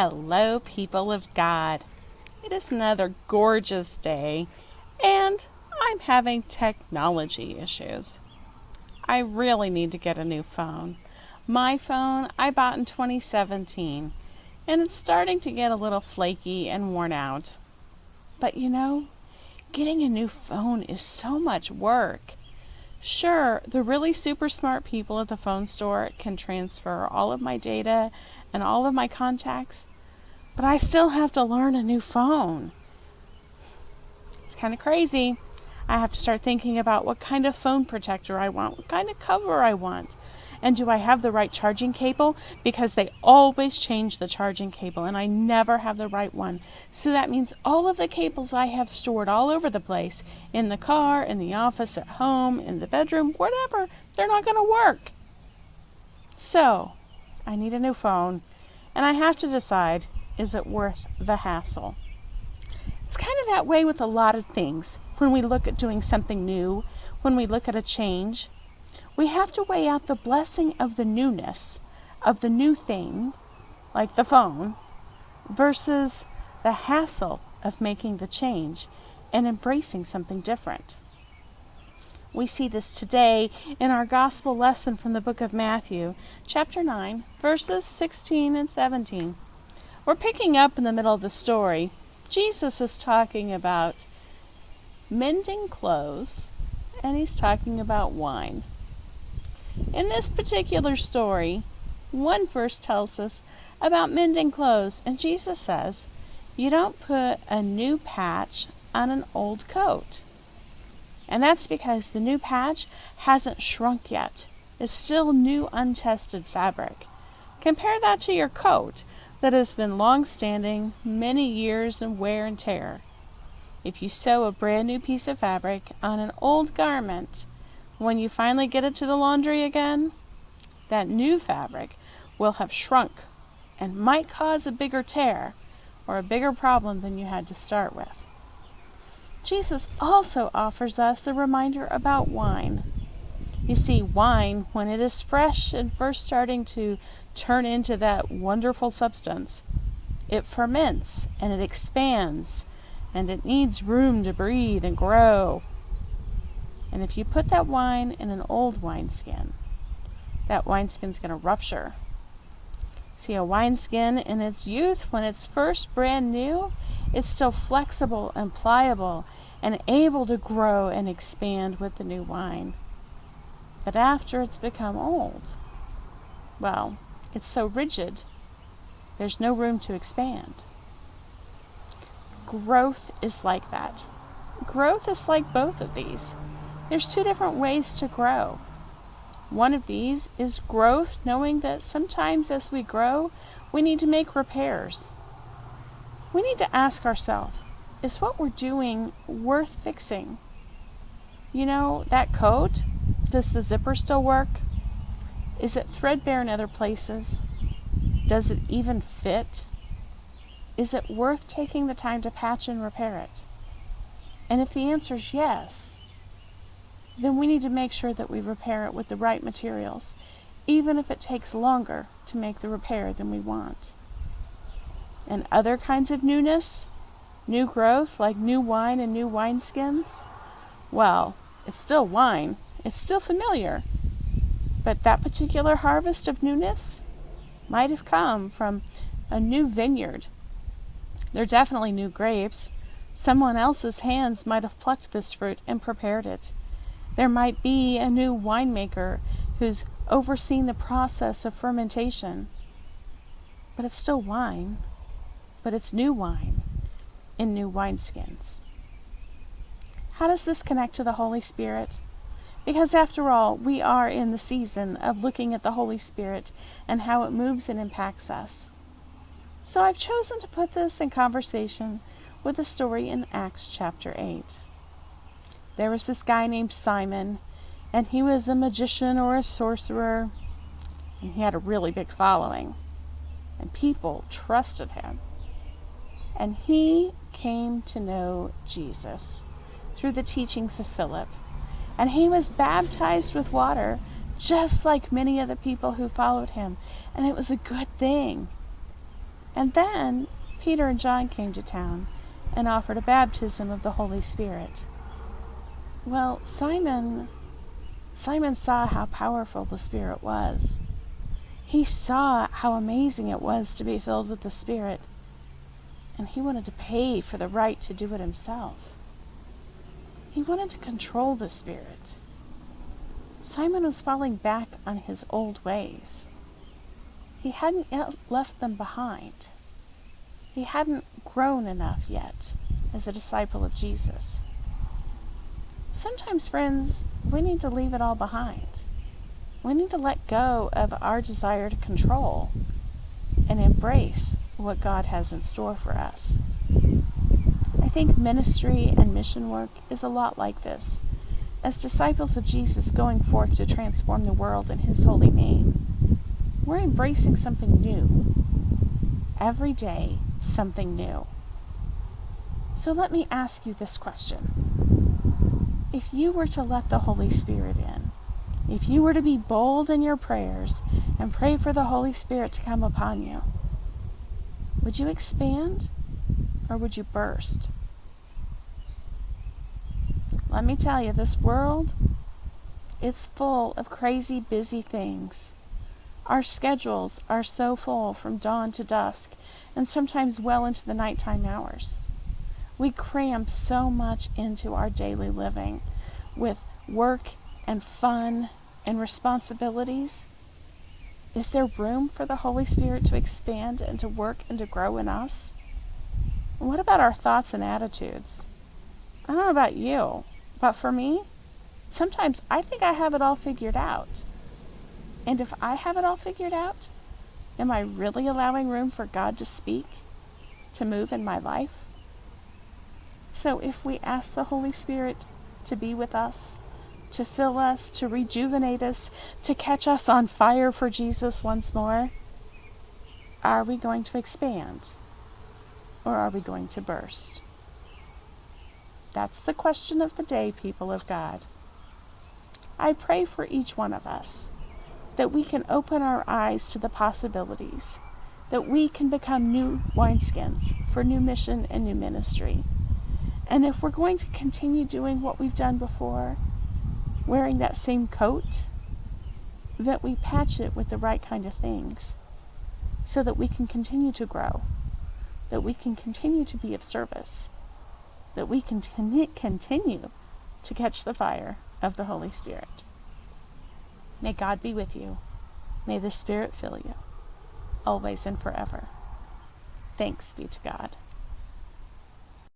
Hello, people of God. It is another gorgeous day, and I'm having technology issues. I really need to get a new phone. My phone I bought in 2017, and it's starting to get a little flaky and worn out. But getting a new phone is so much work. Sure, the really super smart people at the phone store can transfer all of my data and all of my contacts, but I still have to learn a new phone. It's kind of crazy. I have to start thinking about what kind of phone protector I want, what kind of cover I want. And do I have the right charging cable? Because they always change the charging cable and I never have the right one. So that means all of the cables I have stored all over the place, in the car, in the office, at home, in the bedroom, whatever, they're not going to work. So I need a new phone and I have to decide, is it worth the hassle? It's kind of that way with a lot of things. When we look at doing something new, when we look at a change, we have to weigh out the blessing of the newness, of the new thing, like the phone, versus the hassle of making the change and embracing something different. We see this today in our gospel lesson from the book of Matthew, chapter 9, verses 16 and 17. We're picking up in the middle of the story. Jesus is talking about mending clothes, and he's talking about wine. In this particular story, one verse tells us about mending clothes, and Jesus says, you don't put a new patch on an old coat. And that's because the new patch hasn't shrunk yet. It's still new, untested fabric. Compare that to your coat that has been long-standing, many years in wear and tear. If you sew a brand new piece of fabric on an old garment, when you finally get it to the laundry again, that new fabric will have shrunk and might cause a bigger tear or a bigger problem than you had to start with. Jesus also offers us a reminder about wine. You see, wine, when it is fresh and first starting to turn into that wonderful substance, it ferments and it expands and it needs room to breathe and grow. And if you put that wine in an old wineskin, that wineskin's going to rupture. See, a wineskin in its youth, when it's first brand new, it's still flexible and pliable and able to grow and expand with the new wine. But after it's become old, well, it's so rigid, there's no room to expand. Growth is like that. Growth is like both of these. There's two different ways to grow. One of these is growth, knowing that sometimes as we grow, we need to make repairs. We need to ask ourselves, is what we're doing worth fixing? That coat, does the zipper still work? Is it threadbare in other places? Does it even fit? Is it worth taking the time to patch and repair it? And if the answer is yes, then we need to make sure that we repair it with the right materials, even if it takes longer to make the repair than we want. And other kinds of newness, new growth, like new wine and new wineskins, well, it's still wine, it's still familiar, but that particular harvest of newness might have come from a new vineyard. They're definitely new grapes. Someone else's hands might have plucked this fruit and prepared it. There might be a new winemaker who's overseen the process of fermentation. But it's still wine. But it's new wine in new wineskins. How does this connect to the Holy Spirit? Because after all, we are in the season of looking at the Holy Spirit and how it moves and impacts us. So I've chosen to put this in conversation with a story in Acts chapter 8. There was this guy named Simon, and he was a magician or a sorcerer, and he had a really big following, and people trusted him. And he came to know Jesus through the teachings of Philip, and he was baptized with water, just like many of the people who followed him, and it was a good thing. And then Peter and John came to town and offered a baptism of the Holy Spirit. Well, Simon saw how powerful the Spirit was. He saw how amazing it was to be filled with the Spirit, and he wanted to pay for the right to do it himself. He wanted to control the Spirit. Simon was falling back on his old ways. He hadn't yet left them behind. He hadn't grown enough yet as a disciple of Jesus. Sometimes, friends, we need to leave it all behind. We need to let go of our desire to control and embrace what God has in store for us. I think ministry and mission work is a lot like this. As disciples of Jesus going forth to transform the world in His holy name, we're embracing something new. Every day, something new. So let me ask you this question. If you were to let the Holy Spirit in, if you were to be bold in your prayers and pray for the Holy Spirit to come upon you, would you expand or would you burst? Let me tell you, this world, it's full of crazy, busy things. Our schedules are so full from dawn to dusk, and sometimes well into the nighttime hours. We cram so much into our daily living with work and fun and responsibilities. Is there room for the Holy Spirit to expand and to work and to grow in us? And what about our thoughts and attitudes? I don't know about you, but for me, sometimes I think I have it all figured out. And if I have it all figured out, am I really allowing room for God to speak, to move in my life? So if we ask the Holy Spirit to be with us, to fill us, to rejuvenate us, to catch us on fire for Jesus once more, are we going to expand or are we going to burst? That's the question of the day, people of God. I pray for each one of us that we can open our eyes to the possibilities, that we can become new wineskins for new mission and new ministry. And if we're going to continue doing what we've done before, wearing that same coat, that we patch it with the right kind of things so that we can continue to grow, that we can continue to be of service, that we can continue to catch the fire of the Holy Spirit. May God be with you. May the Spirit fill you, always and forever. Thanks be to God.